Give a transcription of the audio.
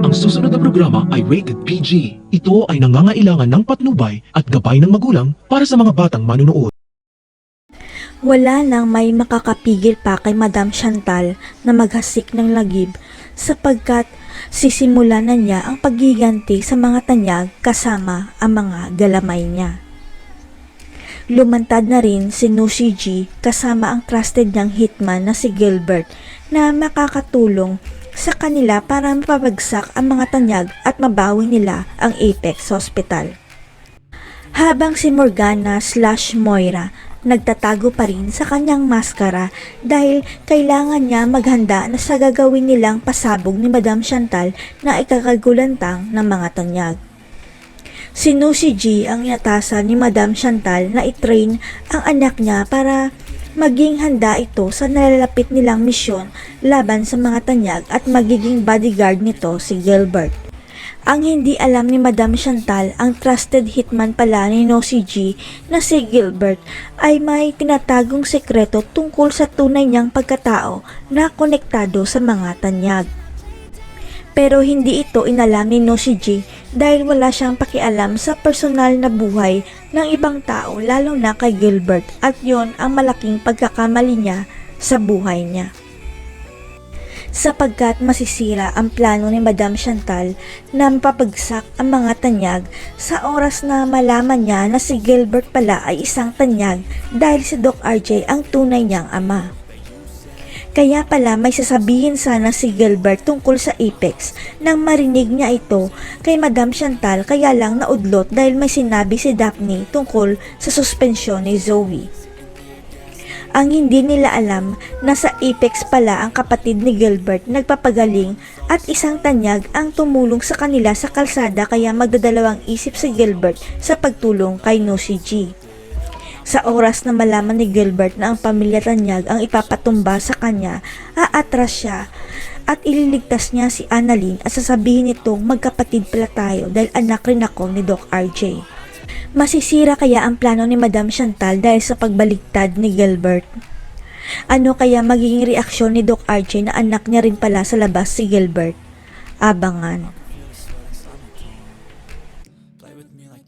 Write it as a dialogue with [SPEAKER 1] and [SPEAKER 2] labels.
[SPEAKER 1] Ang susunod na programa ay rated PG. Ito ay nangangailangan ng patnubay at gabay ng magulang para sa mga batang manunood.
[SPEAKER 2] Wala nang may makakapigil pa kay Madam Chantal na maghasik ng lagib sapagkat sisimulan na niya ang paggiganti sa mga tanyag kasama ang mga galamay niya. Lumantad na rin si Nushi G kasama ang trusted niyang hitman na si Gilbert na makakatulong sa kanila para mapabagsak ang mga tanyag at mabawi nila ang Apex Hospital. Habang si Morgana/Moira nagtatago pa rin sa kanyang maskara dahil kailangan niya maghanda na sa gagawin nilang pasabog ni Madam Chantal na ikakagulantang ng mga tanyag. Si Nushi G ang inatasan ni Madam Chantal na itrain ang anak niya para maging handa ito sa nalalapit nilang misyon laban sa mga tanyag at magiging bodyguard nito si Gilbert. Ang hindi alam ni Madam Chantal, ang trusted hitman pala ni Nushi G na si Gilbert ay may tinatagong sekreto tungkol sa tunay niyang pagkatao na konektado sa mga tanyag. Pero hindi ito inalam ni Nushi G dahil wala siyang pakialam sa personal na buhay ng ibang tao lalo na kay Gilbert at yon ang malaking pagkakamali niya sa buhay niya. Sapagkat masisira ang plano ni Madam Chantal na mapapagsak ang mga tanyag sa oras na malaman niya na si Gilbert pala ay isang tanyag dahil si Doc RJ ang tunay niyang ama. Kaya pala may sasabihin sana si Gilbert tungkol sa Apex nang marinig niya ito kay Madam Chantal kaya lang naudlot dahil may sinabi si Daphne tungkol sa suspensyon ni Zoe. Ang hindi nila alam na sa Apex pala ang kapatid ni Gilbert nagpapagaling at isang tanyag ang tumulong sa kanila sa kalsada kaya magdadalawang isip si Gilbert sa pagtulong kay Nushi G. Sa oras na malaman ni Gilbert na ang pamilya tanyag ang ipapatumba sa kanya, aatras siya at ililigtas niya si Annalyn at sasabihin nitong magkapatid pala tayo dahil anak rin ako ni Doc RJ. Masisira kaya ang plano ni Madam Chantal dahil sa pagbaliktad ni Gilbert? Ano kaya magiging reaksyon ni Doc RJ na anak niya rin pala sa labas si Gilbert? Abangan.
[SPEAKER 3] Play with me like